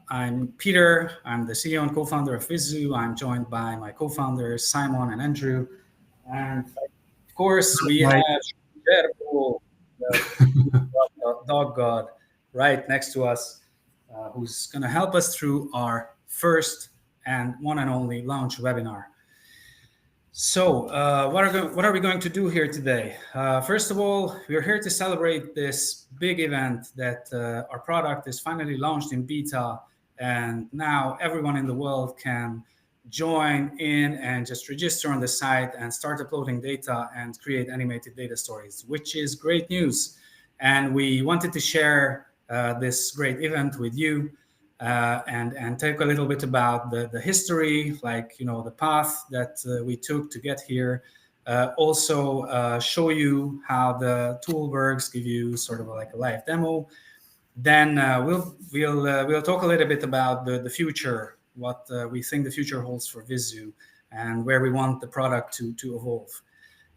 I'm Peter. I'm the CEO and co-founder of Vizzu. I'm joined by my co-founders Simon and Andrew, and of course we Hi. have Gerbo, the dog god, right next to us, who's going to help us through our first and one and only launch webinar. So, what are we going to do here today? First of all, we're here to celebrate this big event that our product is finally launched in beta, and now everyone in the world can join in and just register on the site and start uploading data and create animated data stories, which is great news. And we wanted to share this great event with you. And talk a little bit about the history, like the path that we took to get here. Also show you how the tool works, give you sort of like a live demo. Then we'll talk a little bit about the future, what we think the future holds for Vizzu, and where we want the product to evolve.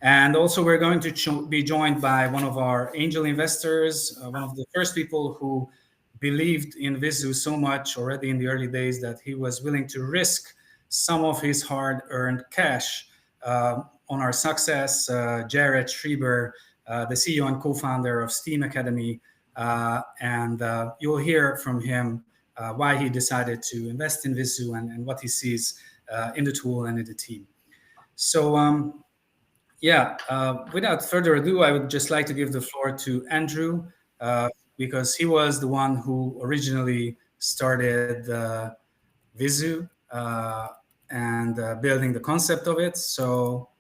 And also we're going to be joined by one of our angel investors, one of the first people who believed in Vizzu so much already in the early days that he was willing to risk some of his hard-earned cash on our success. Jared Schreiber, the CEO and co-founder of Steam Academy, and you'll hear from him why he decided to invest in Vizzu and what he sees in the tool and in the team. So without further ado, I would just like to give the floor to Andrew, because he was the one who originally started Vizzu and building the concept of it. So,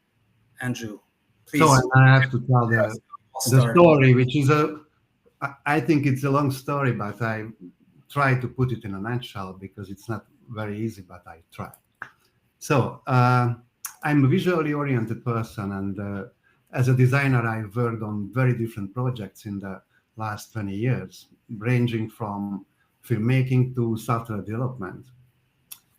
Andrew, please. So I have to tell the story, which is I think it's a long story, but I try to put it in a nutshell because it's not very easy, but I try. So I'm a visually oriented person, and as a designer, I've worked on very different projects in the last 20 years, ranging from filmmaking to software development.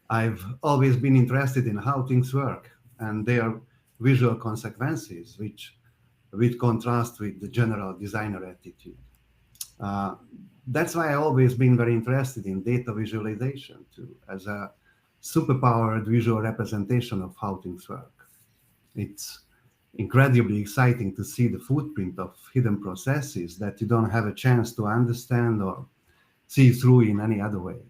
I've always been interested in how things work and their visual consequences, which contrast with the general designer attitude. That's why I've always been very interested in data visualization too, as a superpowered visual representation of how things work. It's incredibly exciting to see the footprint of hidden processes that you don't have a chance to understand or see through in any other way.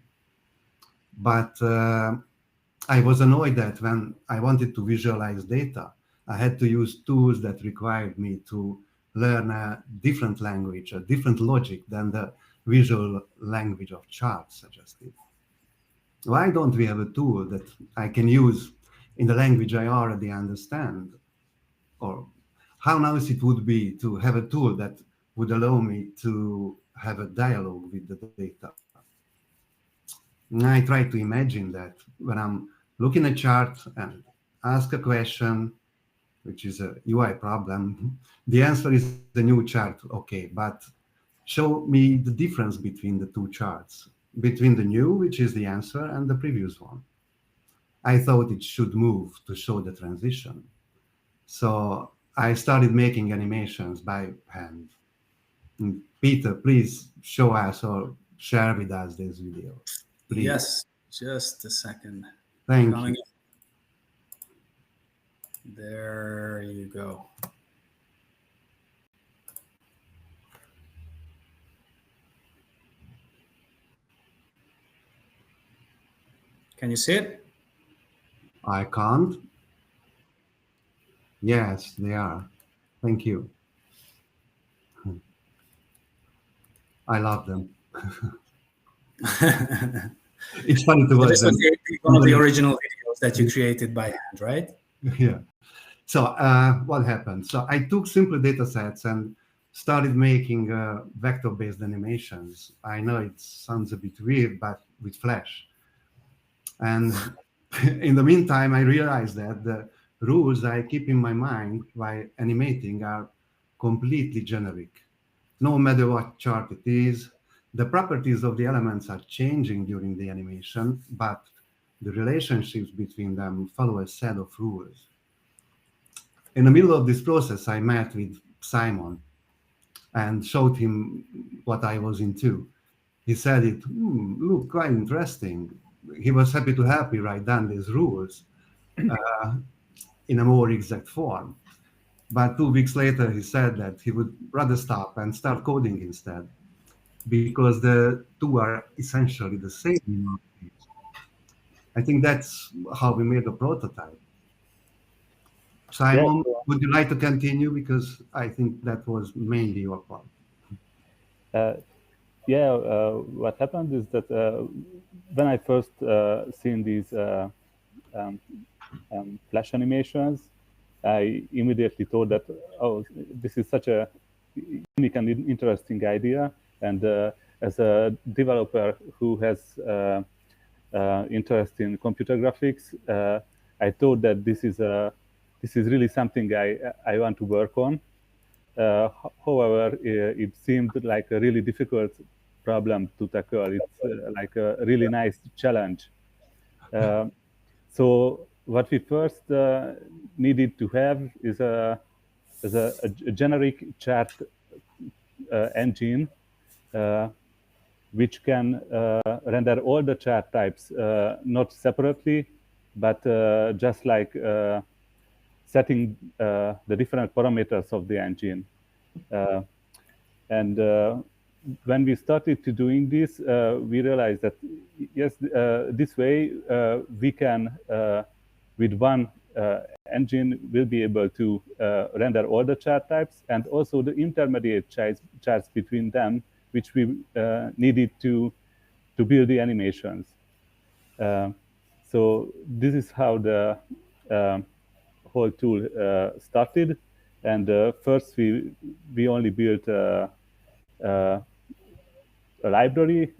But I was annoyed that when I wanted to visualize data, I had to use tools that required me to learn a different language, a different logic than the visual language of charts suggested. Why don't we have a tool that I can use in the language I already understand? Or how nice it would be to have a tool that would allow me to have a dialogue with the data. And I try to imagine that when I'm looking at a chart and ask a question, which is a UI problem, the answer is the new chart, okay, but show me the difference between the two charts, between the new, which is the answer, and the previous one. I thought it should move to show the transition. So I started making animations by hand. And Peter, please show us or share with us this video. Please. Yes, just a second. Thank you. There you go. Can you see it? I can't. Yes, they are. Thank you. I love them. It's funny to watch them. This was one of the original videos that you created by hand, right? Yeah. So what happened? So I took simple data sets and started making vector-based animations. I know it sounds a bit weird, but with Flash. And in the meantime, I realized that the rules I keep in my mind while animating are completely generic. No matter what chart it is, the properties of the elements are changing during the animation, but the relationships between them follow a set of rules. In the middle of this process, I met with Simon and showed him what I was into. he said it, look, quite interesting. He was happy to help me write down these rules uh, in a more exact form. But 2 weeks later, he said that he would rather stop and start coding instead, because the two are essentially the same in our case. I think that's how we made the prototype. Yeah. Simon, would you like to continue? Because I think that was mainly your part. Uh, yeah, what happened is that when I first seen these um, flash animations, I immediately thought that, oh, this is such a unique and interesting idea. And as a developer who has interest in computer graphics, I thought that this is really something I want to work on. However, it seemed like a really difficult problem to tackle. It's like a really nice challenge. Uh, so what we first needed to have is a generic chart engine uh, which can render all the chart types not separately, but just like setting the different parameters of the engine. Uh, and when we started to doing this, we realized that yes, this way we can, with one engine, will be able to render all the chart types and also the intermediate charts between them, which we needed to build the animations. So this is how the whole tool started. And first, we only built a library,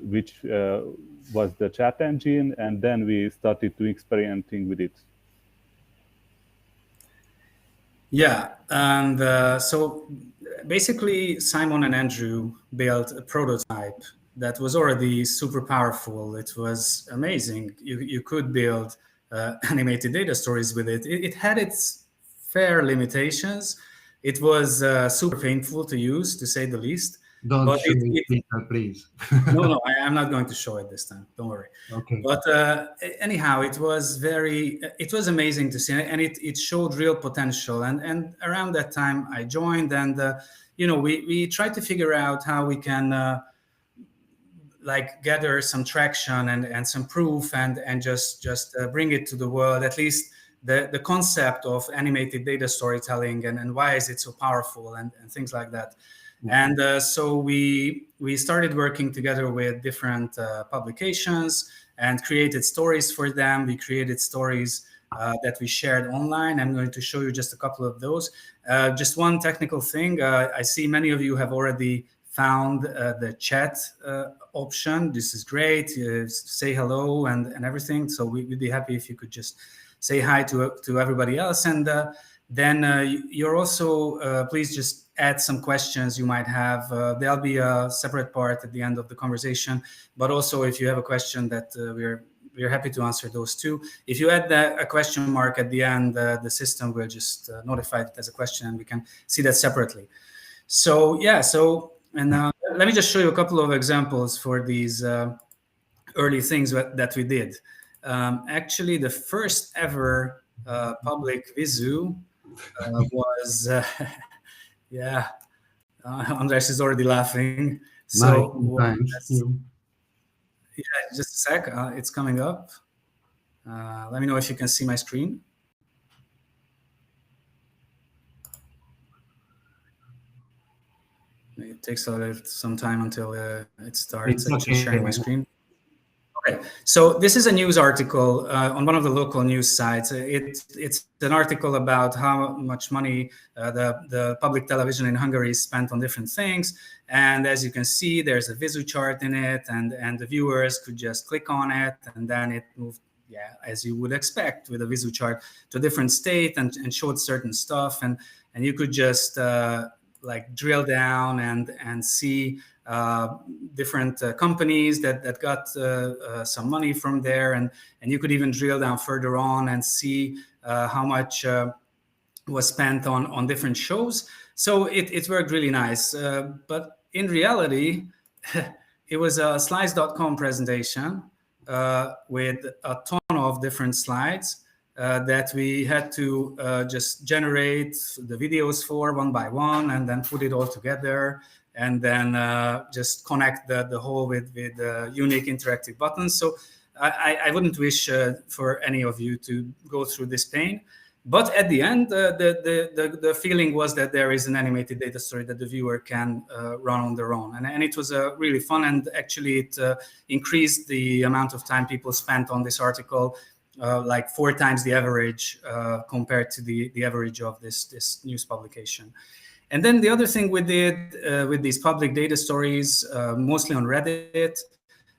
which was the chat engine, and then we started to experimenting with it. Yeah, and so basically, Simon and Andrew built a prototype that was already super powerful. It was amazing. You could build animated data stories with it. It had its fair limitations. It was super painful to use, to say the least. Don't But show it, Peter, please. no, I'm not going to show it this time. Don't worry. Okay. But anyhow, it was amazing to see, and it showed real potential. And around that time, I joined, and we tried to figure out how we can like gather some traction and some proof, and just bring it to the world, at least the concept of animated data storytelling, and why is it so powerful, and things like that. And so we started working together with different publications and created stories for them. We created stories that we shared online. I'm going to show you just a couple of those. Just one technical thing. I see many of you have already found the chat option. This is great. Say hello and everything. So we'd be happy if you could just say hi to everybody else. And then you're also, please just add some questions you might have. There'll be a separate part at the end of the conversation, but also if you have a question that we're happy to answer those too. If you add a question mark at the end, the system will just notify it as a question, and we can see that separately. So yeah, and let me just show you a couple of examples for these early things that we did. Actually, the first ever public Vizzu was yeah, Andres is already laughing. So yeah, just a sec. It's coming up. Let me know if you can see my screen. It takes some time until it starts actually sharing my screen. Okay, so this is a news article on one of the local news sites. It's an article about how much money the public television in Hungary spent on different things. And as you can see, there's a Vizzu chart in it, and the viewers could just click on it, and then it moved, yeah, as you would expect with a Vizzu chart, to a different state and showed certain stuff. And you could just like drill down and see different companies that got some money from there, and you could even drill down further on and see how much was spent on different shows. So it worked really nice. But in reality, it was a slides.com presentation with a ton of different slides that we had to just generate the videos for one by one, and then put it all together, and then just connect the whole with unique interactive buttons. So I wouldn't wish for any of you to go through this pain. But at the end, the feeling was that there is an animated data story that the viewer can run on their own. And it was really fun. And actually, it increased the amount of time people spent on this article, like 4 times the average compared to the average of this news publication. And then the other thing we did with these public data stories, mostly on Reddit,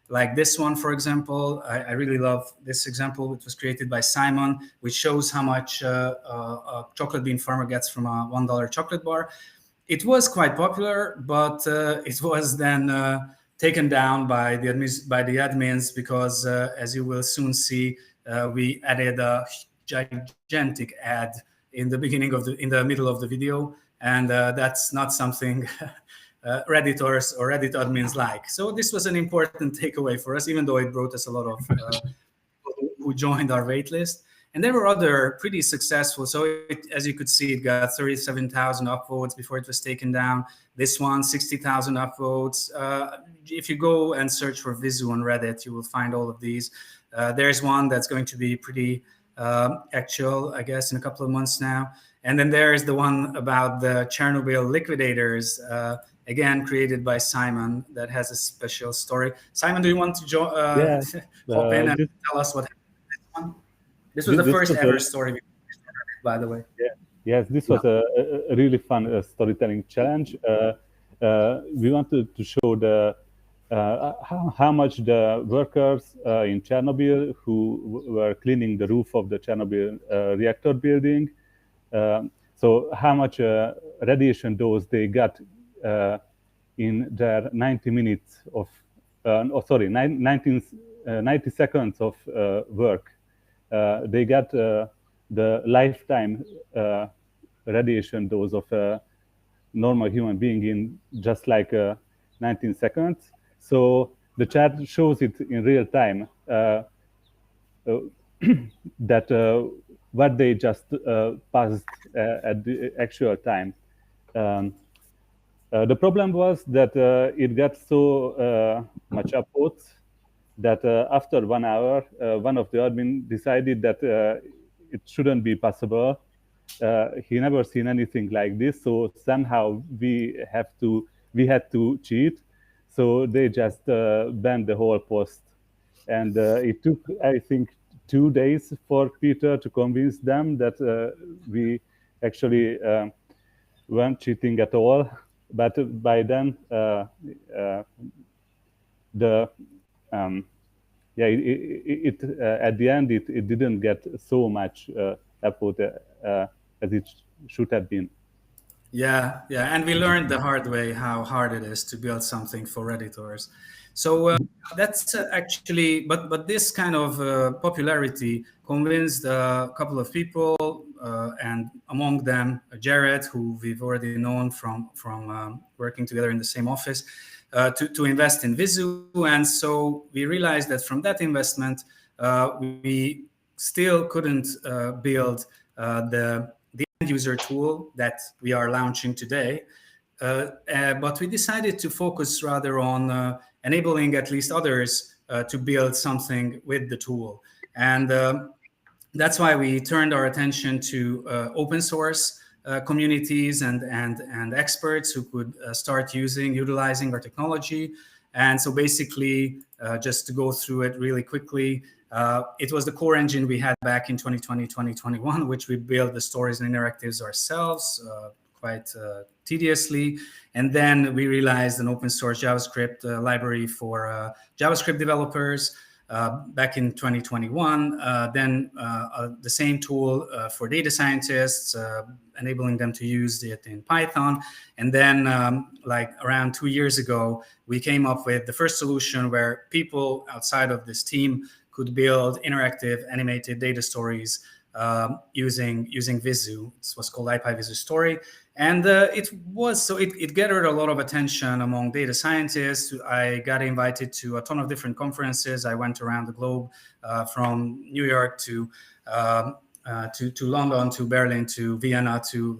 like this one, for example, I really love this example. It was created by Simon, which shows how much a chocolate bean farmer gets from a $1 chocolate bar. It was quite popular, but it was then taken down by the admins because, as you will soon see, we added a gigantic ad in the middle of the video, and that's not something Redditors or Reddit admins like. So this was an important takeaway for us, even though it brought us a lot of people who joined our waitlist. And there were other pretty successful. So as you could see, it got 37,000 upvotes before it was taken down. This one, 60,000 upvotes. If you go and search for Vizzu on Reddit, you will find all of these. There's one that's going to be pretty actual, I guess, in a couple of months now. And then there is the one about the Chernobyl liquidators, again, created by Simon, that has a special story. Simon, do you want to hop in and tell us what happened with this one? This was the first ever story, by the way. Yeah. Yes, this was a really fun storytelling challenge. We wanted to show how much the workers in Chernobyl who were cleaning the roof of the Chernobyl reactor building, so how much radiation dose they got in their 90 minutes of, 90 seconds of work. They got the lifetime radiation dose of a normal human being in just like 19 seconds. So the chat shows it in real time that what they just passed at the actual time. The problem was that it got so much upvotes that after 1 hour, one of the admin decided that it shouldn't be possible. He never seen anything like this, so somehow we had to cheat. So they just banned the whole post, and it took, I think, 2 days for Peter to convince them that we actually weren't cheating at all. But by then, at the end, it didn't get so much upvote as it should have been. Yeah, and we learned the hard way how hard it is to build something for Redditors. So that's actually, but this kind of popularity convinced a couple of people, and among them Jared, who we've already known from working together in the same office, to invest in Vizzu. And so we realized that from that investment, we still couldn't build the end user tool that we are launching today. But we decided to focus rather on enabling at least others to build something with the tool. And that's why we turned our attention to open source communities and experts who could start utilizing our technology. And so basically, just to go through it really quickly, it was the core engine we had back in 2020, 2021, which we built the stories and interactives ourselves quite tediously. And then we realized an open source JavaScript library for JavaScript developers back in 2021. Then the same tool for data scientists, enabling them to use it in Python. And then like around 2 years ago, we came up with the first solution where people outside of this team could build interactive animated data stories using Vizzu. It was called IPy Story, and it gathered a lot of attention among data scientists. I got invited to a ton of different conferences. I went around the globe, from New York to London, to Berlin, to Vienna, to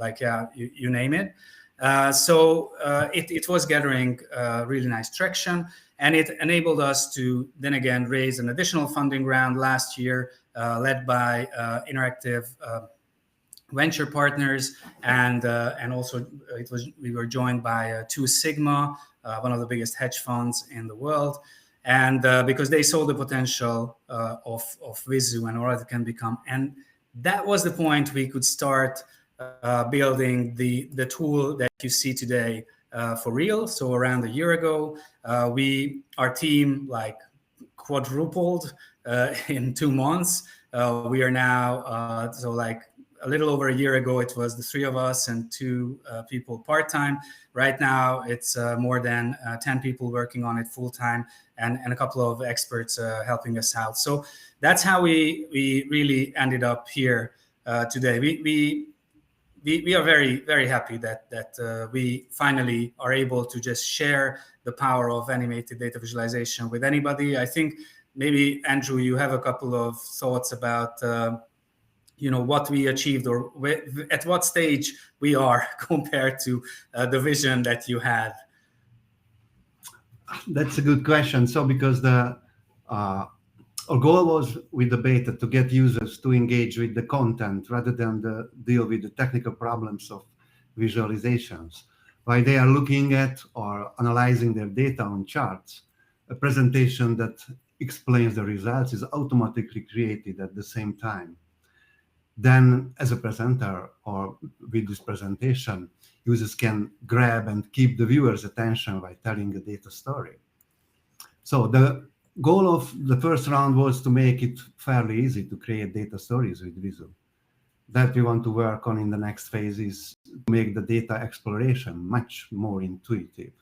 you name it. It was gathering really nice traction, and it enabled us to then again raise an additional funding round last year, led by Interactive venture partners, and also we were joined by Two Sigma, one of the biggest hedge funds in the world, and because they saw the potential of Vizzu and what it can become, and that was the point we could start building the tool that you see today for real. So around a year ago, our team quadrupled in 2 months. We are now a little over a year ago, it was the 3 of us and 2 people part-time. Right now, it's more than 10 people working on it full-time, and a couple of experts helping us out. So that's how we really ended up here today. We are very, very happy that we finally are able to just share the power of animated data visualization with anybody. I think maybe, Andrew, you have a couple of thoughts about what we achieved, or at what stage we are compared to the vision that you had. That's a good question. So because our goal was with the beta to get users to engage with the content rather than deal with the technical problems of visualizations. While they are looking at or analyzing their data on charts, a presentation that explains the results is automatically created at the same time. Then, as a presenter or with this presentation, users can grab and keep the viewer's attention by telling a data story. So the goal of the first round was to make it fairly easy to create data stories with Vizzu. That we want to work on in the next phase is to make the data exploration much more intuitive.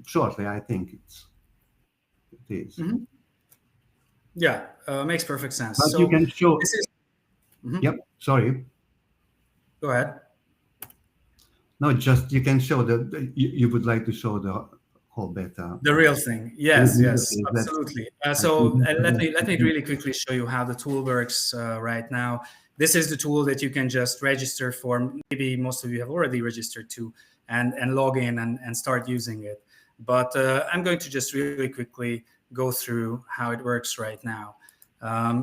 Shortly, I think it is. Mm-hmm. Yeah, makes perfect sense. But so you can show. This is... Mm-hmm. Yep. Sorry. Go ahead. No, just you can show that you would like to show the whole beta. The real thing. Yes, absolutely. Let me really quickly show you how the tool works right now. This is the tool that you can just register for. Maybe most of you have already registered to, and log in and start using it. But I'm going to just really quickly go through how it works right now.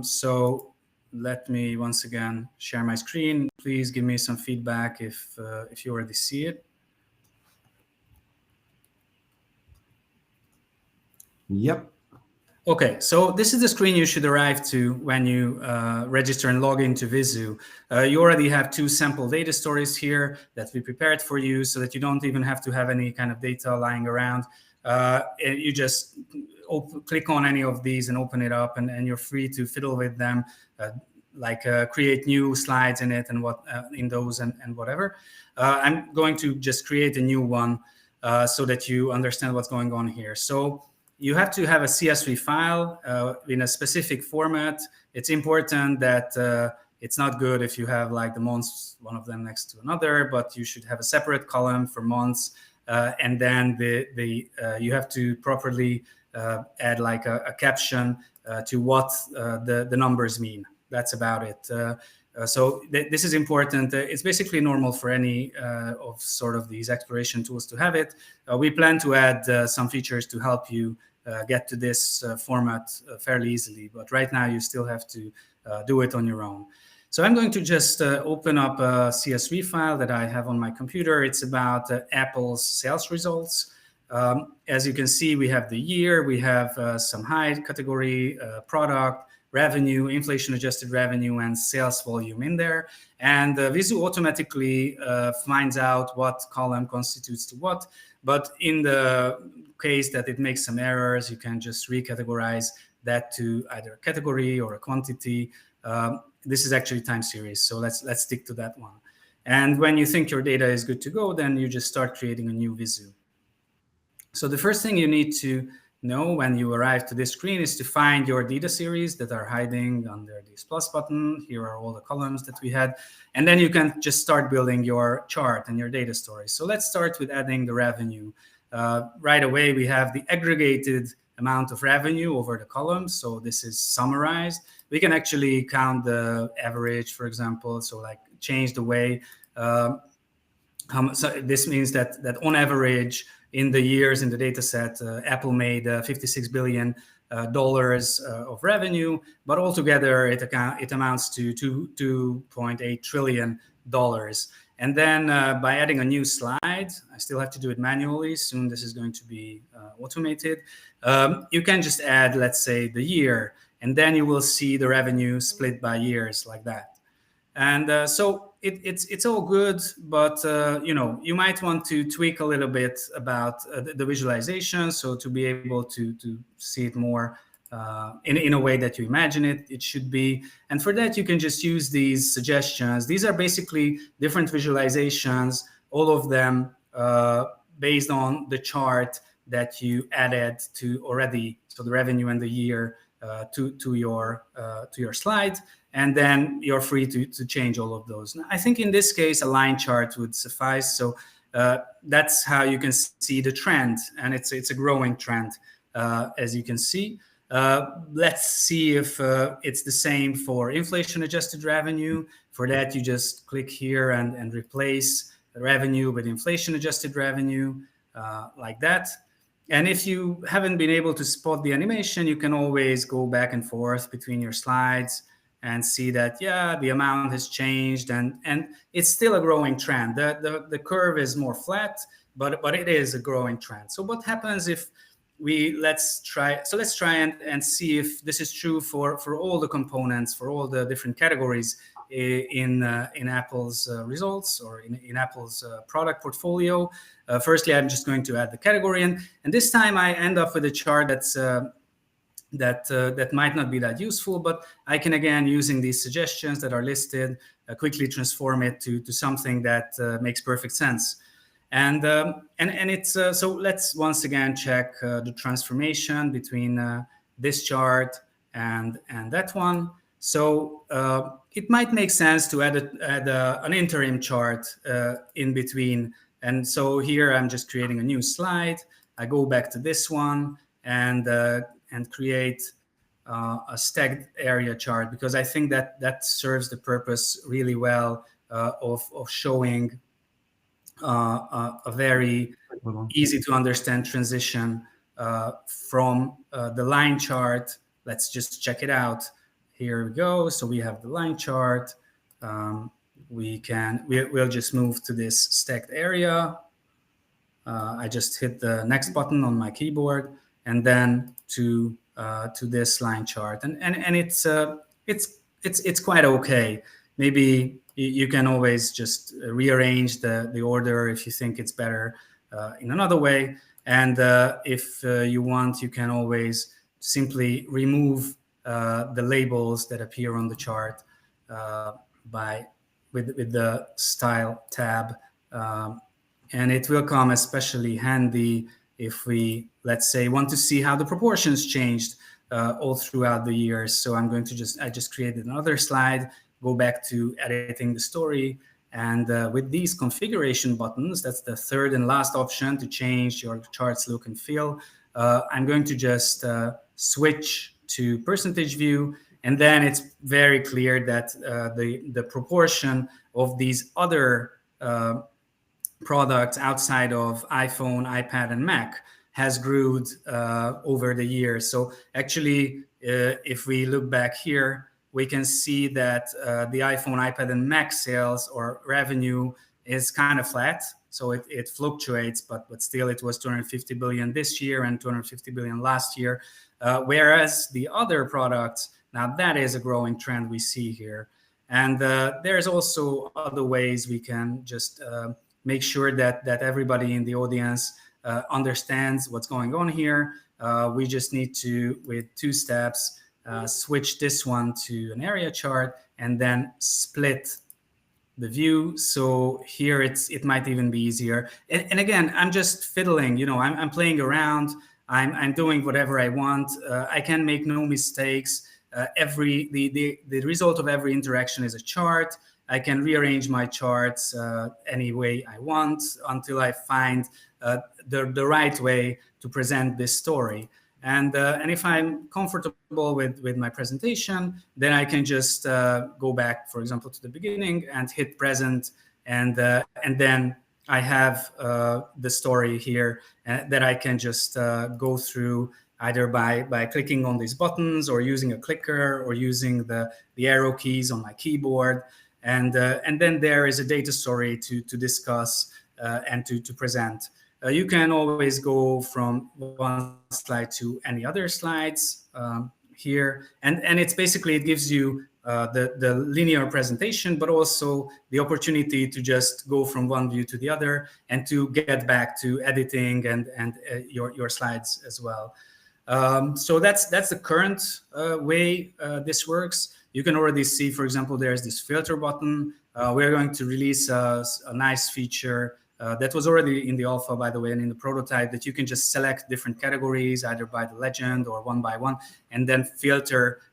So let me once again share my screen. Please give me some feedback if you already see it. Yep. Okay, so this is the screen you should arrive to when you register and log into Vizzu. You already have 2 sample data stories here that we prepared for you, so that you don't even have to have any kind of data lying around. You just click on any of these and open it up, and you're free to fiddle with them, create new slides in it and in those and whatever. I'm going to just create a new one so that you understand what's going on here. So you have to have a CSV file in a specific format. It's important that it's not good if you have the months, one of them next to another, but you should have a separate column for months. And then you have to properly add a caption to what the numbers mean. That's about it. So this is important. It's basically normal for any of sort of these exploration tools to have it. We plan to add some features to help you get to this format fairly easily, but right now you still have to do it on your own. So I'm going to just open up a CSV file that I have on my computer. It's about Apple's sales results. As you can see, we have the year, we have some height category, product, revenue, inflation-adjusted revenue, and sales volume in there. And Vizzu automatically finds out what column constitutes to what. But in the case that it makes some errors, you can just recategorize that to either a category or a quantity. This is actually time series, so let's stick to that one. And when you think your data is good to go, then you just start creating a new Vizzu. So the first thing you need to know when you arrive to this screen is to find your data series that are hiding under this plus button. Here are all the columns that we had. And then you can just start building your chart and your data story. So let's start with adding the revenue. Right away, we have the aggregated amount of revenue over the columns. So this is summarized. We can actually count the average, for example. So like change the way. So this means that on average in the years in the data set, Apple made $56 billion of revenue, but altogether it amounts to $2.8 trillion. And then by adding a new slide, I still have to do it manually. Soon this is going to be automated. You can just add, let's say, the year, and then you will see the revenue split by years like that. And so it's all good, but you might want to tweak a little bit about the visualization, so to be able to see it more in a way that you imagine it should be. And for that, you can just use these suggestions. These are basically different visualizations, all of them based on the chart that you added to already, so the revenue and the year to your slide. And then you're free to change all of those. Now, I think in this case, a line chart would suffice. So that's how you can see the trend, and it's a growing trend, as you can see. Let's see if it's the same for inflation-adjusted revenue. For that, you just click here and replace the revenue with inflation-adjusted revenue, like that. And if you haven't been able to spot the animation, you can always go back and forth between your slides and see that, yeah, the amount has changed, and it's still a growing trend. The curve is more flat, but it is a growing trend. So what happens if let's try and see if this is true for all the components, for all the different categories in Apple's results, or in Apple's product portfolio. Firstly, I'm just going to add the category, and this time I end up with a chart that might not be that useful, but I can, again, using these suggestions that are listed, quickly transform it to something that makes perfect sense. And it's so let's once again check the transformation between this chart and that one. So it might make sense to add an interim chart in between. And so here I'm just creating a new slide. I go back to this one and create a stacked area chart, because I think that serves the purpose really well of showing a very easy to understand transition from the line chart. Let's just check it out. Here we go. So we have the line chart. We'll just move to this stacked area. I just hit the next button on my keyboard, and then to this line chart, and it's quite okay. Maybe you can always just rearrange the order if you think it's better in another way. And if you want, you can always simply remove the labels that appear on the chart with the Style tab, and it will come especially handy if we, let's say, want to see how the proportions changed all throughout the years. So I'm going to I just created another slide, go back to editing the story, and with these configuration buttons, that's the third and last option to change your chart's look and feel. I'm going to just switch to percentage view, and then it's very clear that the proportion of these other products outside of iPhone, iPad, and Mac has grown over the years. So actually, if we look back here, we can see that the iPhone, iPad, and Mac sales or revenue is kind of flat. So it fluctuates, but still it was 250 billion this year and 250 billion last year. Whereas the other products, now that is a growing trend we see here. And there's also other ways we can just make sure that everybody in the audience understands what's going on here. We just need to, with 2 steps, switch this one to an area chart and then split the view. So here it might even be easier. And again, I'm just fiddling, I'm playing around. I'm doing whatever I want. I can make no mistakes. The result of every interaction is a chart. I can rearrange my charts any way I want until I find the right way to present this story. And if I'm comfortable with my presentation, then I can just go back, for example, to the beginning and hit present, and then I have the story here that I can just go through either by clicking on these buttons or using a clicker or using the arrow keys on my keyboard. And then there is a data story to discuss and to present. You can always go from one slide to any other slides here. And it's basically, it gives you the linear presentation, but also the opportunity to just go from one view to the other and to get back to editing and your slides as well. So that's the current way this works. You can already see, for example, there's this filter button. We're going to release a nice feature that was already in the alpha, by the way, and in the prototype, that you can just select different categories, either by the legend or one by one, and then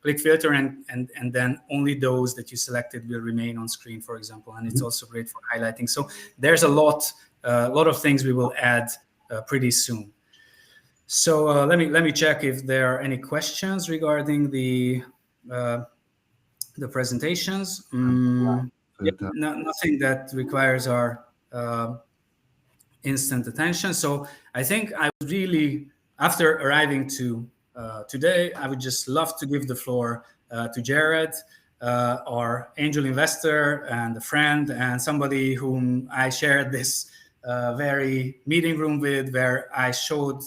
click filter, and then only those that you selected will remain on screen, for example. And it's also great for highlighting. So there's a lot of things we will add pretty soon. So let me check if there are any questions regarding the presentations. Nothing that requires our instant attention. So I think I would really, after arriving to today, I would just love to give the floor to Jared, our angel investor and a friend, and somebody whom I shared this very meeting room with, where I showed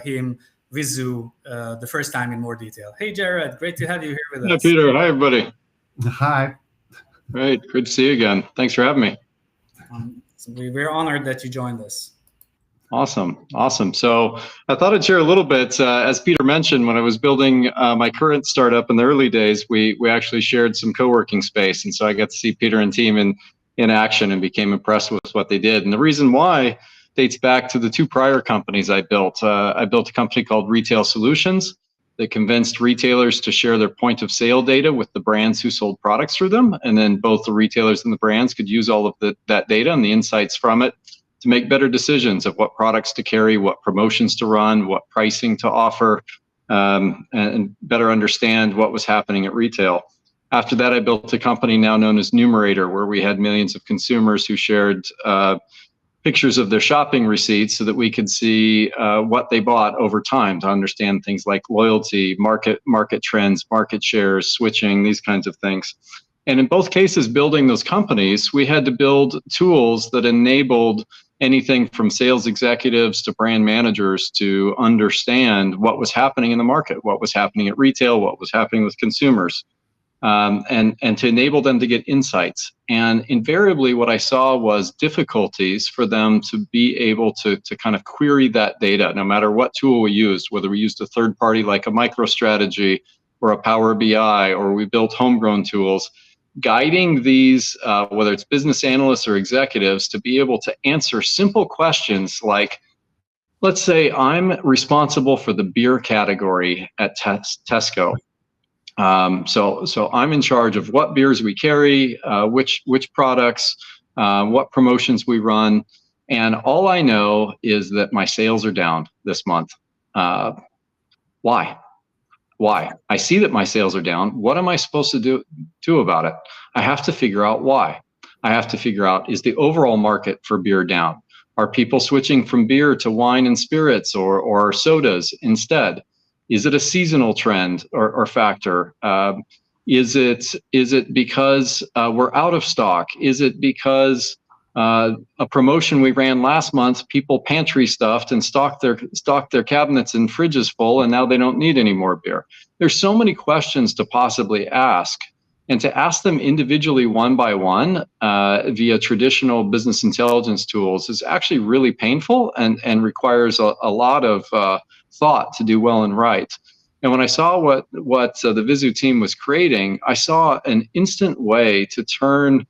him Vizzu the first time in more detail. Hey, Jared, great to have you here with us. Hi, Peter. Hi, everybody. Hi. Great. Good to see you again. Thanks for having me. So we're honored that you joined us. Awesome. So I thought I'd share a little bit. As Peter mentioned, when I was building my current startup in the early days, we actually shared some co-working space. And so I got to see Peter and team in action and became impressed with what they did. And the reason why dates back to the two prior companies I built. I built a company called Retail Solutions that convinced retailers to share their point of sale data with the brands who sold products through them. And then both the retailers and the brands could use all of that data and the insights from it to make better decisions of what products to carry, what promotions to run, what pricing to offer, and better understand what was happening at retail. After that, I built a company now known as Numerator, where we had millions of consumers who shared pictures of their shopping receipts so that we could see what they bought over time to understand things like loyalty, market trends, market shares, switching, these kinds of things. And in both cases, building those companies, we had to build tools that enabled anything from sales executives to brand managers to understand what was happening in the market, what was happening at retail, what was happening with consumers. And to enable them to get insights. And invariably what I saw was difficulties for them to be able to kind of query that data, no matter what tool we used, whether we used a third party like a MicroStrategy or a Power BI, or we built homegrown tools, guiding these, whether it's business analysts or executives, to be able to answer simple questions like, let's say I'm responsible for the beer category at Tesco. So I'm in charge of what beers we carry, which products, what promotions we run, and all I know is that my sales are down this month. Why? I see that my sales are down. What am I supposed to do about it? I have to figure out why. I have to figure out, is the overall market for beer down? Are people switching from beer to wine and spirits or sodas instead? Is it a seasonal trend or factor? Is it because we're out of stock? Is it because a promotion we ran last month, people pantry stuffed and stocked their cabinets and fridges full, and now they don't need any more beer? There's so many questions to possibly ask, and to ask them individually one by one via traditional business intelligence tools is actually really painful and requires a lot of thought to do well and right. And when I saw what the Vizzu team was creating, I saw an instant way to turn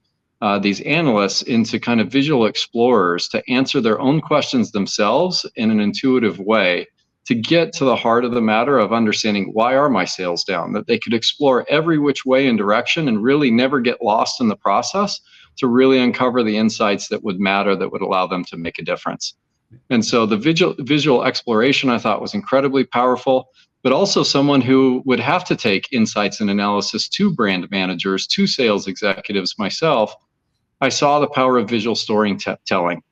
these analysts into kind of visual explorers to answer their own questions themselves in an intuitive way, to get to the heart of the matter of understanding why are my sales down, that they could explore every which way and direction and really never get lost in the process to really uncover the insights that would matter, that would allow them to make a difference. And so the visual exploration I thought was incredibly powerful, but also someone who would have to take insights and analysis to brand managers, to sales executives myself. I saw the power of visual storytelling.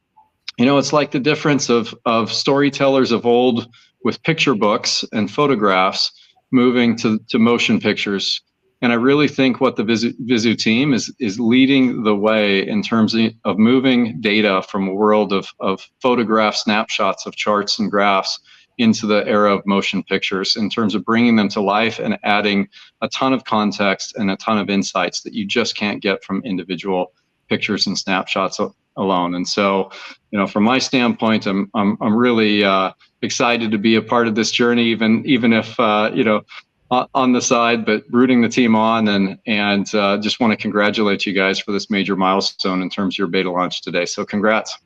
You know, it's like the difference of storytellers of old with picture books and photographs moving to motion pictures. And I really think what the Vizzu team is leading the way in terms of moving data from a world of photograph snapshots of charts and graphs into the era of motion pictures, in terms of bringing them to life and adding a ton of context and a ton of insights that you just can't get from individual pictures and snapshots alone. And so, you know, from my standpoint, I'm really excited to be a part of this journey, even if you know, on the side, but rooting the team on, and just want to congratulate you guys for this major milestone in terms of your beta launch today. So congrats.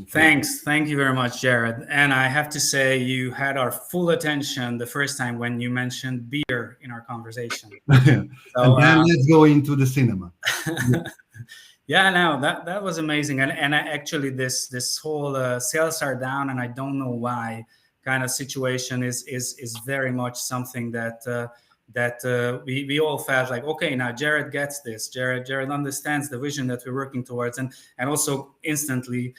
Thanks. Thank you very much, Jared. And I have to say, you had our full attention the first time when you mentioned beer in our conversation. So, and then let's go into the cinema. Yeah, no, that was amazing. And actually, this whole sales are down, and I don't know why kind of situation is very much something that we all felt like, okay, now Jared gets this. Jared understands the vision that we're working towards, and also instantly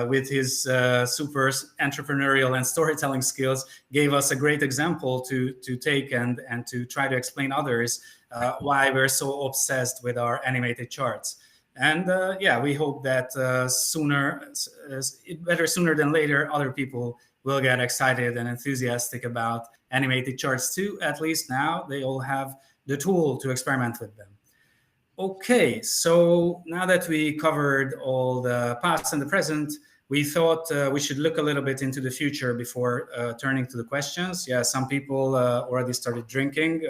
with his super entrepreneurial and storytelling skills, gave us a great example to take and to try to explain others why we're so obsessed with our animated charts. And yeah, we hope that better sooner than later, other people will get excited and enthusiastic about animated charts too. At least now they all have the tool to experiment with them. Okay, so now that we covered all the past and the present, we thought we should look a little bit into the future before turning to the questions. Yeah, some people already started drinking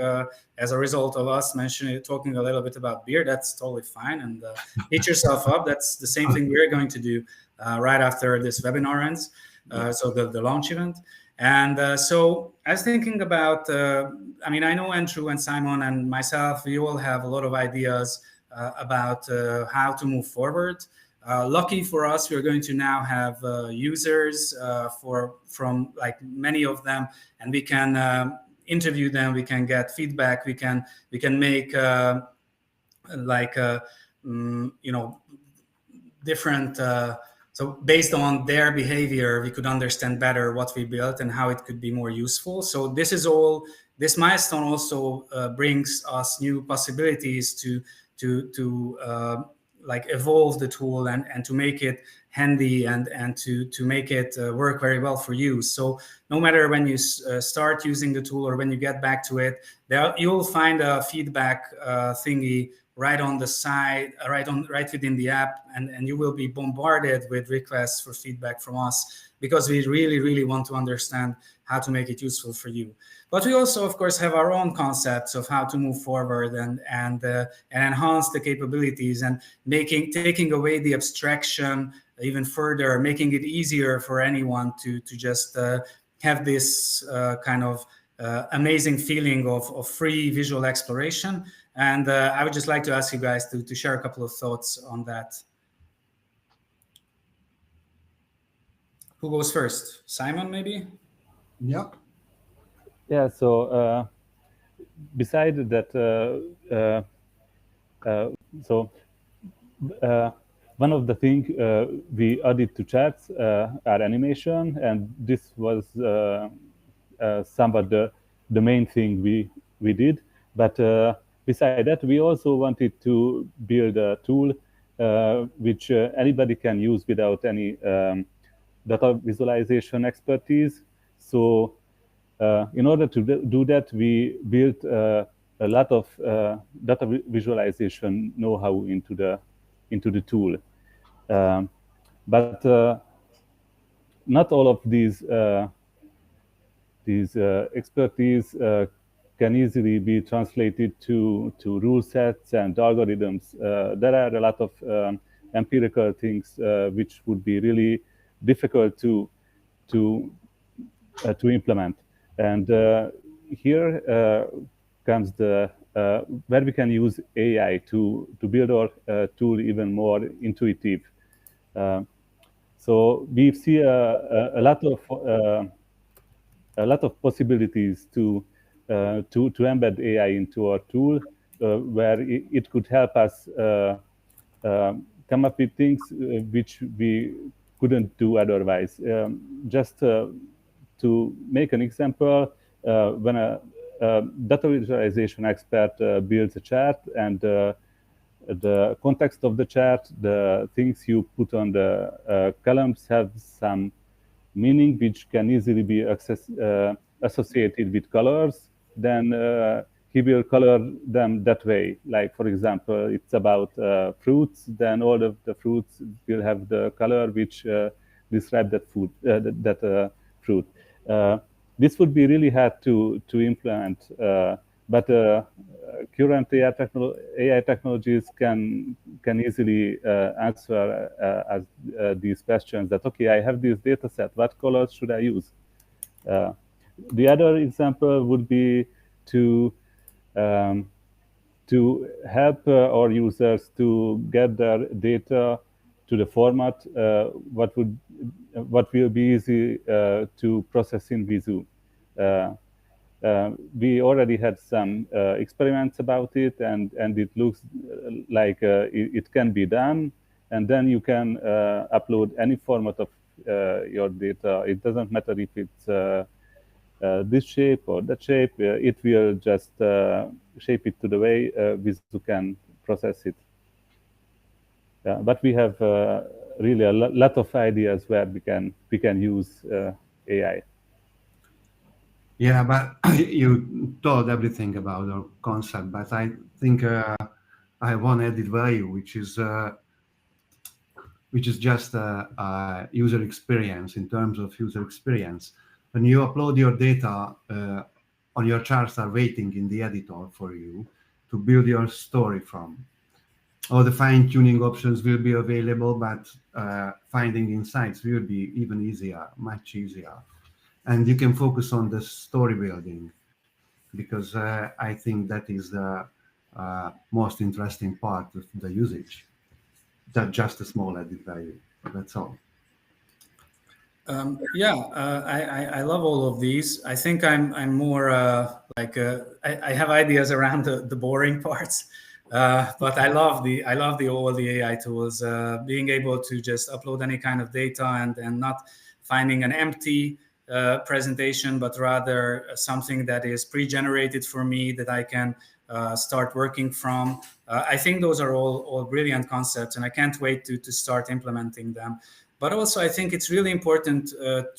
as a result of us talking a little bit about beer. That's totally fine, and heat yourself up. That's the same thing we're going to do right after this webinar ends, so the launch event. And so I was thinking about, I mean, I know Andrew and Simon and myself, we all have a lot of ideas about how to move forward. Lucky for us, we're going to now have users from like many of them, and we can interview them, we can get feedback, we can make you know, different so based on their behavior, we could understand better what we built and how it could be more useful. So this milestone also brings us new possibilities to like evolve the tool and to make it handy and to make it work very well for you. So no matter when you start using the tool or when you get back to it, you'll find a feedback thingy right on the side, right within the app, and you will be bombarded with requests for feedback from us, because we really want to understand how to make it useful for you. But we also, of course, have our own concepts of how to move forward and enhance the capabilities, and taking away the abstraction even further, making it easier for anyone to just have this kind of amazing feeling of free visual exploration. And I would just like to ask you guys to share a couple of thoughts on that. Who goes first? Simon, maybe? Yeah. Yeah, so besides that, one of the things we added to charts are animation, and this was somewhat the main thing we did. But beside that, we also wanted to build a tool which anybody can use without any data visualization expertise. So in order to do that, we built a lot of data visualization know-how into the tool. But not all of these expertise can easily be translated to rule sets and algorithms. There are a lot of empirical things which would be really difficult to to implement. And here comes the where we can use AI to build our tool even more intuitive. So we see a lot of possibilities to embed AI into our tool, where it could help us come up with things which we couldn't do otherwise. Just to make an example, when a data visualization expert builds a chart, and the context of the chart, the things you put on the columns have some meaning which can easily be associated with colors, then he will color them that way. Like, for example, it's about fruits, then all of the fruits will have the color which describe that food, that fruit. This would be really hard to implement, but current AI technologies can easily answer these questions. That, okay, I have this data set. What colors should I use? The other example would be to help our users to get their data to the format what will be easy to process in Vizzu. We already had some experiments about it, and it looks like it can be done. And then you can upload any format of your data. It doesn't matter if it's this shape or that shape. It will just shape it to the way Vizzu can process it. But we have really a lot of ideas where we can use AI. Yeah, but you told everything about our concept, but I think I have one added value, which is just user experience. In terms of user experience, when you upload your data, on your charts are waiting in the editor for you to build your story from. All the fine-tuning options will be available, but finding insights will be even easier, much easier. And you can focus on the story building, because I think that is the most interesting part of the usage. That's just a small added value. That's all. I love all of these. I think I'm more I have ideas around the boring parts, but I love all the AI tools. Being able to just upload any kind of data and not finding an empty presentation, but rather something that is pre-generated for me that I can start working from. I think those are all brilliant concepts, and I can't wait to start implementing them. But also, I think it's really important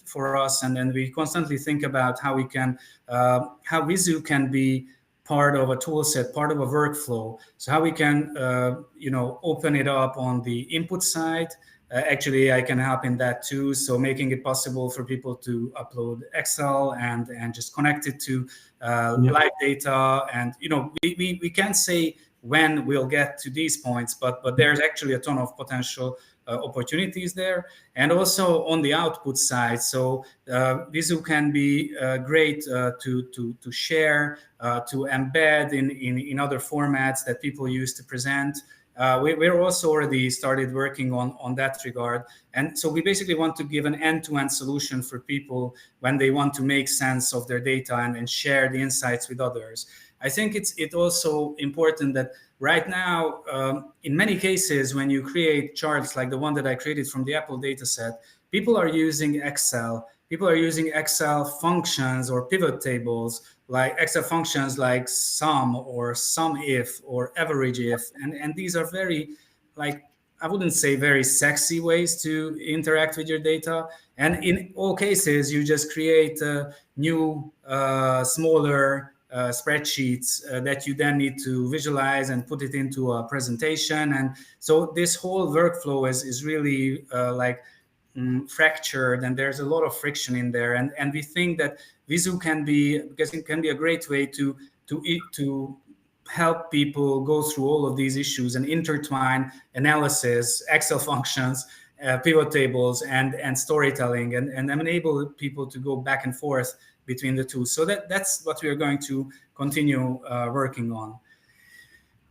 for us, and we constantly think about how we can, how Vizzu can be part of a tool set, part of a workflow. So how we can, open it up on the input side. Actually, I can help in that too. So making it possible for people to upload Excel and just connect it to live data. And we can't say when we'll get to these points, but there's actually a ton of potential opportunities there. And also on the output side, so Vizzu can be great to share, to embed in other formats that people use to present. We're also already started working on that regard. And so we basically want to give an end-to-end solution for people when they want to make sense of their data and share the insights with others. I think it's also important that right now, in many cases, when you create charts like the one that I created from the Apple dataset, people are using Excel. People are using Excel functions or pivot tables, like Excel functions like sum or sum if or average if. And these are very, I wouldn't say very sexy ways to interact with your data. And in all cases, you just create new, smaller spreadsheets that you then need to visualize and put it into a presentation. And so this whole workflow is really fractured, and there's a lot of friction in there. And we think that Vizzu can be a great way to help people go through all of these issues and intertwine analysis, Excel functions, pivot tables and storytelling, and enable people to go back and forth between the two. So that's what we are going to continue working on.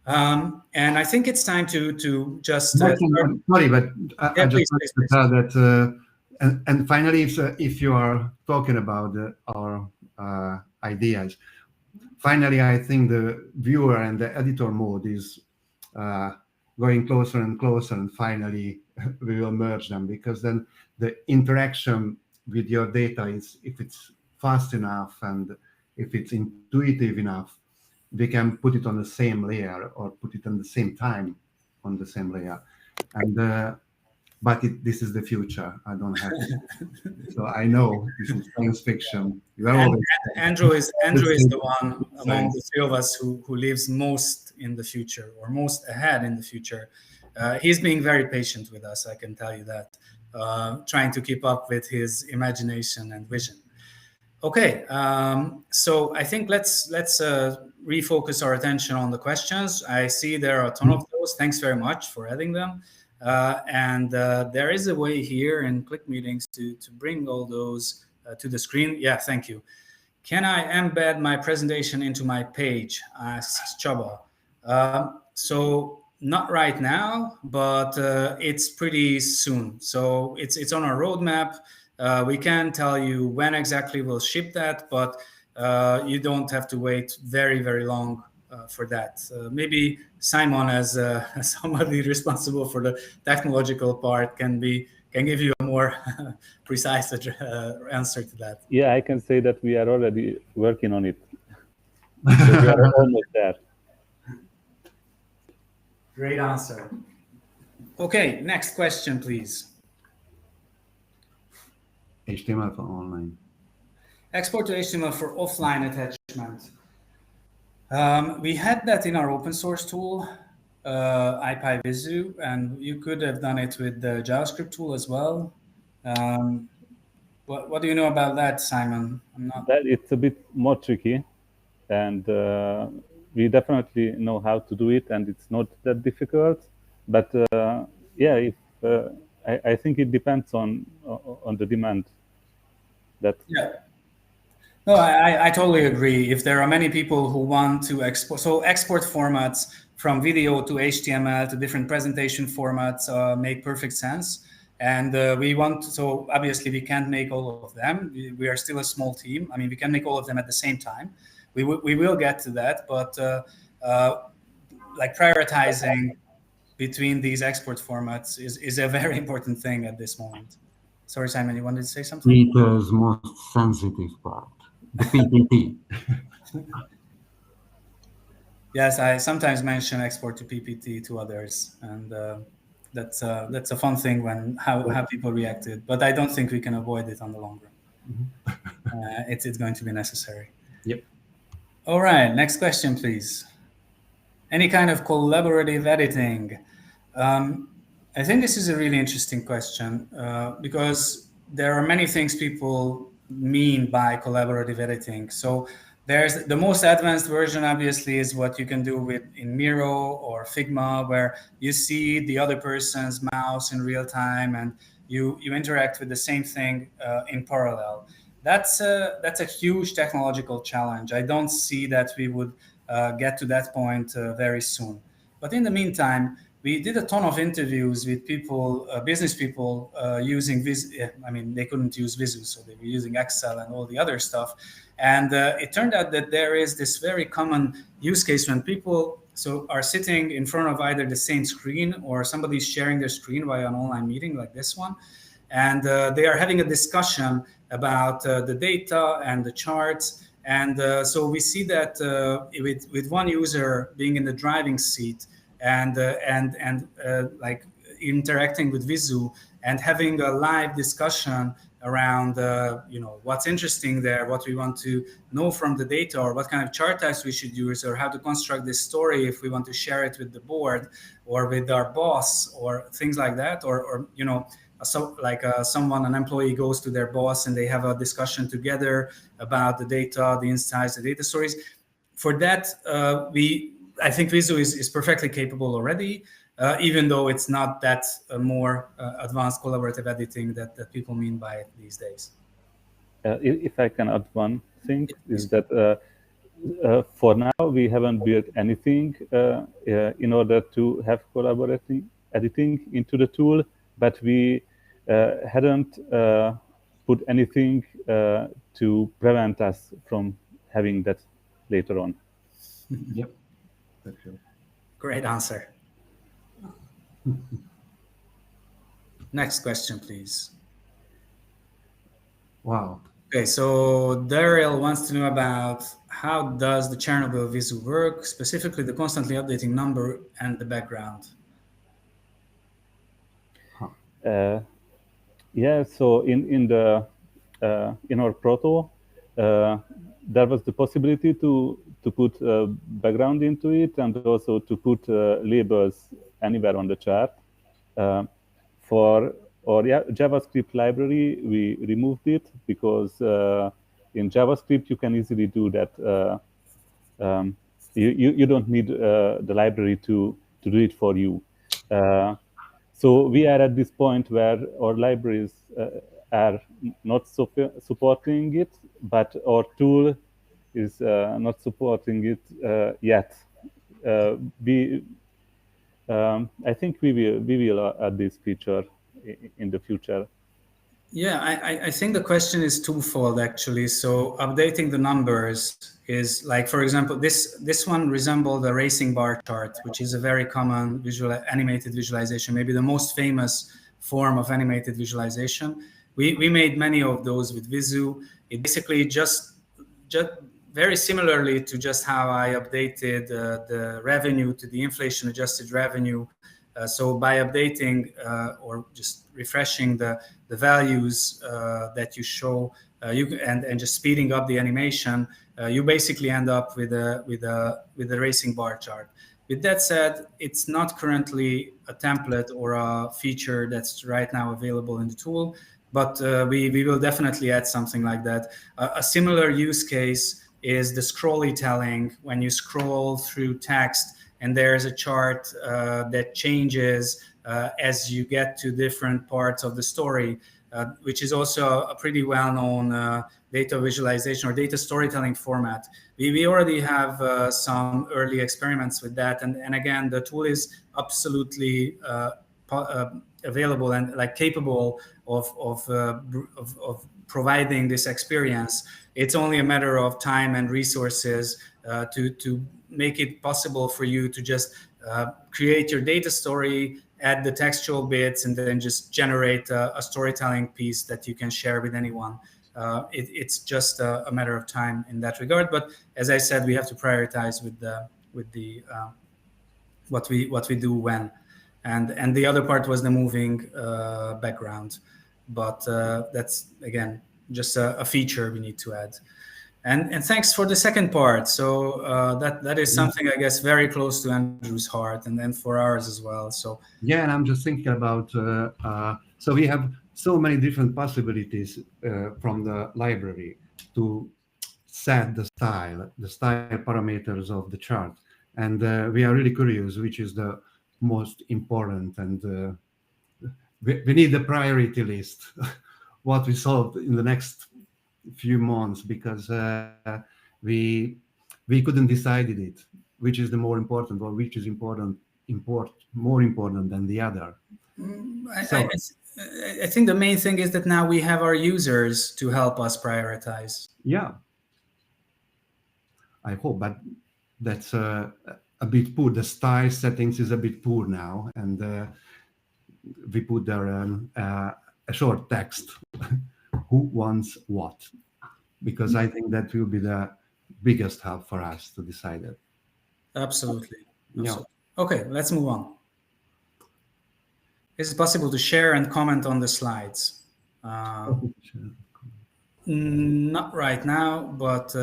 And I think it's time to just sorry, but I just want to tell that and finally, if you are talking about our ideas, finally I think the viewer and the editor mode is going closer and closer, and finally we will merge them, because then the interaction with your data is, if it's fast enough and if it's intuitive enough, we can put it on the same layer or put it on the same time on the same layer. And but this is the future. I don't have it. So I know this is science fiction. Andrew is the one among the three of us who lives most in the future, or most ahead in the future. He's being very patient with us, I can tell you that, trying to keep up with his imagination and vision. Okay, so I think let's refocus our attention on the questions. I see there are a ton of those. Thanks very much for adding them. And there is a way here in Click Meetings to bring all those to the screen. Yeah, thank you. Can I embed my presentation into my page? Asks Chaba. So not right now, but it's pretty soon. So it's on our roadmap. We can tell you when exactly we'll ship that, but you don't have to wait very, very long for that. Maybe Simon, as somebody responsible for the technological part, can give you a more precise answer to that. Yeah, I can say that we are already working on it. So we are almost there. Great answer. Okay, next question, please. HTML for online. Export to HTML for offline attachment. We had that in our open source tool, IPy Vizzu, and you could have done it with the JavaScript tool as well. What do you know about that, Simon? It's a bit more tricky, and we definitely know how to do it, and it's not that difficult. But yeah, I think it depends on the demand. Yeah. No, I totally agree. If there are many people who want to export, so export formats from video to HTML to different presentation formats make perfect sense. And we want to, so obviously we can't make all of them. We are still a small team. I mean, we can make all of them at the same time. We will get to that, but like prioritizing between these export formats is a very important thing at this moment. Sorry, Simon, you wanted to say something? Peter's most sensitive part, the PPT. Yes, I sometimes mention export to PPT to others, and that's a fun thing when how people react to it. But I don't think we can avoid it on the long run. It's going to be necessary. Yep. All right, next question, please. Any kind of collaborative editing? I think this is a really interesting question because there are many things people mean by collaborative editing. So there's the most advanced version, obviously, is what you can do in Miro or Figma, where you see the other person's mouse in real time and you interact with the same thing in parallel. That's a huge technological challenge. I don't see that we would get to that point very soon. But in the meantime, we did a ton of interviews with people, business people using Vizzu. I mean, they couldn't use Vizzu, so they were using Excel and all the other stuff. And it turned out that there is this very common use case when people are sitting in front of either the same screen or somebody's sharing their screen via an online meeting like this one. And they are having a discussion about the data and the charts. And so we see that with one user being in the driving seat, and like interacting with Vizzu and having a live discussion around what's interesting there, what we want to know from the data, or what kind of chart types we should use, or how to construct this story if we want to share it with the board or with our boss, or things like that, or so like an employee goes to their boss and they have a discussion together about the data, the insights, the data stories. For that, I think Vizzu is perfectly capable already. even though it's not that more advanced collaborative editing that people mean by it these days. If I can add one thing, is that for now we haven't built anything in order to have collaborative editing into the tool, but we hadn't put anything to prevent us from having that later on. Yep. That's true. Great answer. Next question, please. Wow. Okay, so Daryl wants to know about how does the Chernobyl Vizzu work, specifically the constantly updating number and the background. Yeah, so in our proto, there was the possibility to put background into it, and also to put labels anywhere on the chart. For our JavaScript library, we removed it because in JavaScript you can easily do that. You don't need the library to do it for you. So we are at this point where our libraries are not supporting it, but our tool is not supporting it yet. I think we will add this feature in the future. Yeah, I think the question is twofold actually. So updating the numbers is like, for example, this one resembled a racing bar chart, which is a very common animated visualization, maybe the most famous form of animated visualization. We made many of those with Vizzu. It basically just very similarly to just how I updated the revenue to the inflation adjusted revenue. So by updating or just refreshing the values that you show, and just speeding up the animation, you basically end up with a racing bar chart. With that said, it's not currently a template or a feature that's right now available in the tool, but we will definitely add something like that. A similar use case is the scrollytelling, when you scroll through text and there's a chart that changes as you get to different parts of the story, which is also a pretty well-known data visualization or data storytelling format. We already have some early experiments with that, and again, the tool is absolutely available and like capable of providing this experience. It's only a matter of time and resources to make it possible for you to just create your data story, add the textual bits, and then just generate a storytelling piece that you can share with anyone. It's just a matter of time in that regard. But as I said, we have to prioritize with the what we do when, and the other part was the moving background. But that's again just a feature we need to add. And thanks for the second part. So that is something, I guess, very close to Andrew's heart, and then for ours as well. So yeah, and I'm just thinking about so we have so many different possibilities from the library to set the style parameters of the chart, and we are really curious which is the most important, and we need the priority list what we solved in the next few months, because we couldn't decide it which is the more important or which is more important than the other. I think the main thing is that now we have our users to help us prioritize. Yeah, I hope, but that's a bit poor. The style settings is a bit poor now, and we put there a short text who wants what, because I think that will be the biggest help for us to decide it. Absolutely. Yeah. Okay, let's move on. Is it possible to share and comment on the slides? Not right now, but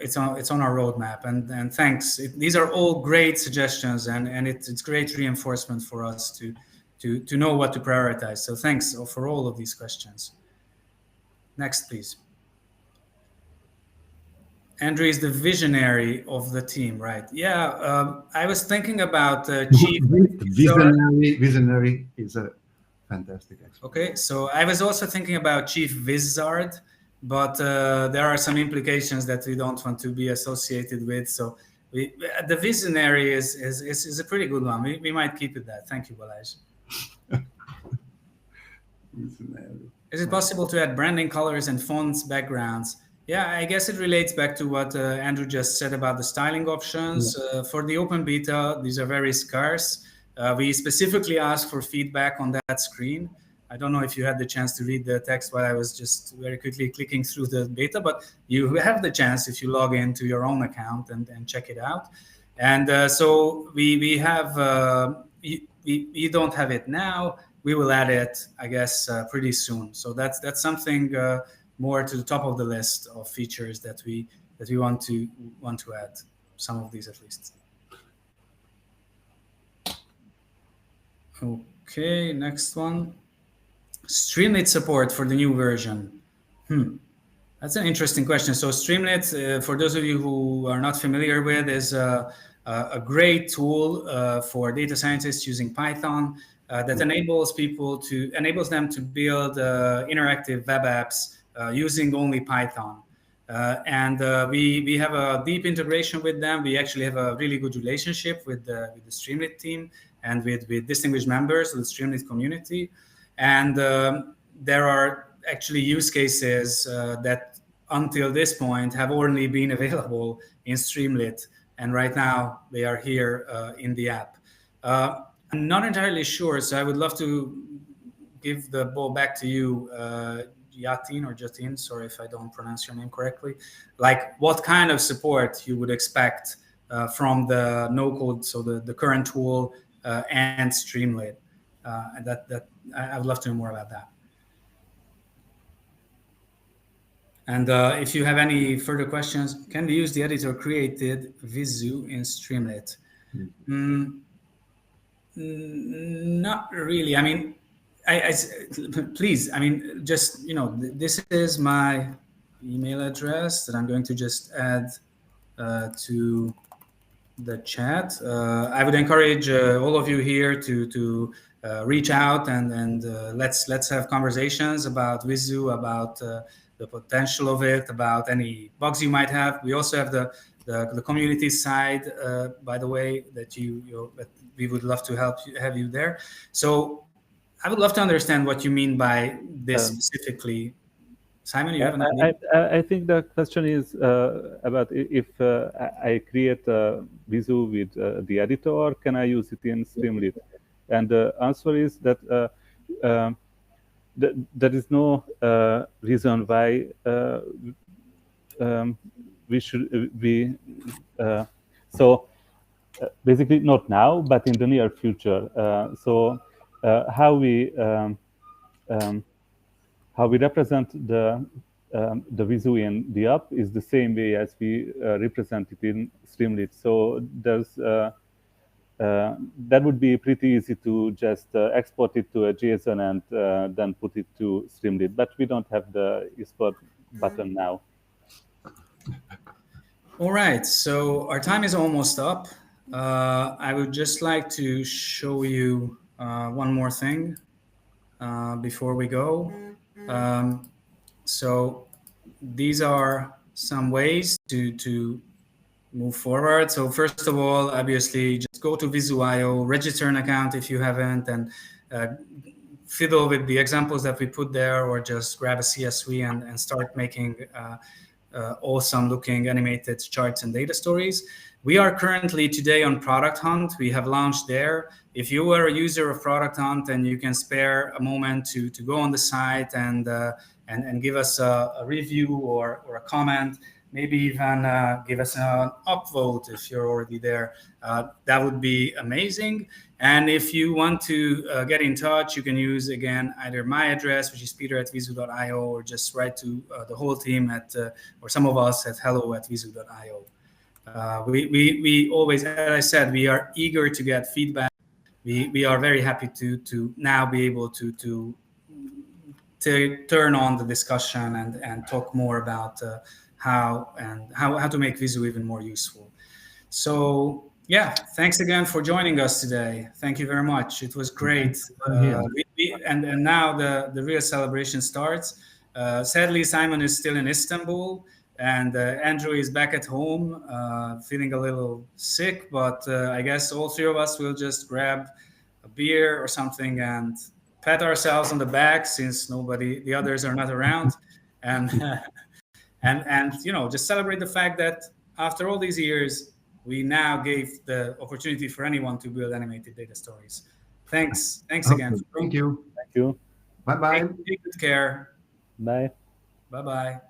it's on our roadmap. And thanks. These are all great suggestions, and it's great reinforcement for us to know what to prioritize. So thanks for all of these questions. Next, please. Andrew is the visionary of the team, right? Yeah, I was thinking about Chief. Visionary is a fantastic explanation. Okay, so I was also thinking about Chief Wizard, but there are some implications that we don't want to be associated with. So the visionary is a pretty good one. We might keep it that. Thank you, Balázs. Is it possible to add branding, colors, and fonts backgrounds? Yeah, I guess it relates back to what Andrew just said about the styling options. For the open beta, these are very scarce. We specifically asked for feedback on that screen. I don't know if you had the chance to read the text while I was just very quickly clicking through the beta, but you have the chance if you log into your own account and check it out. And so we have, we don't have it now. We will add it, I guess, pretty soon. So that's something more to the top of the list of features that we want to add. Some of these at least. Okay, next one. Streamlit support for the new version. That's an interesting question. So Streamlit, for those of you who are not familiar with, is a great tool for data scientists using Python that enables them to build interactive web apps using only Python. And we have a deep integration with them. We actually have a really good relationship with the Streamlit team and with distinguished members of the Streamlit community. And there are actually use cases that until this point have only been available in Streamlit. And right now they are here in the app. I'm not entirely sure, so I would love to give the ball back to you, Yatin or Jatin, sorry if I don't pronounce your name correctly. Like what kind of support you would expect from the no-code, so the current tool and Streamlit. I would love to know more about that. And if you have any further questions, can we use the editor created Vizzu in Streamlit? Not really. I mean, please, I mean, just, this is my email address that I'm going to just add to the chat. I would encourage all of you here to reach out and let's have conversations about Vizzu, about the potential of it, about any bugs you might have. We also have the community side, by the way, that that we would love to have you there. So I would love to understand what you mean by this specifically. Simon, you have an idea? I think the question is about if I create a Vizzu with the editor, can I use it in Streamlit? And the answer is that there is no reason why we should be. So basically, not now, but in the near future. So how we represent the Vizzu in the app is the same way as we represent it in Streamlit. So there's that would be pretty easy to just export it to a JSON and then put it to Streamlit. But we don't have the export button now. All right, so our time is almost up. I would just like to show you one more thing before we go. So these are some ways to move forward. So first of all, obviously, just go to Vizzu.io, register an account if you haven't, and fiddle with the examples that we put there, or just grab a CSV and start making awesome looking animated charts and data stories. We are currently today on Product Hunt. We have launched there. If you are a user of Product Hunt and you can spare a moment to go on the site and give us a review or a comment, maybe even give us an upvote if you're already there, that would be amazing. And if you want to get in touch, you can use, again, either my address, which is peter@vizzu.io, or just write to the whole team or some of us at hello@vizzu.io. We always, as I said, we are eager to get feedback. We are very happy to now be able to turn on the discussion and talk more about how to make Vizzu even more useful. So yeah, thanks again for joining us today. Thank you very much. It was great. And now the real celebration starts. Sadly, Simon is still in Istanbul, and Andrew is back at home, feeling a little sick. But I guess all three of us will just grab a beer or something and pat ourselves on the back, since the others are not around, and and just celebrate the fact that after all these years, we now gave the opportunity for anyone to build animated data stories. Thanks again. Thank you. Thank you. Bye bye. Take good care. Bye. Bye bye.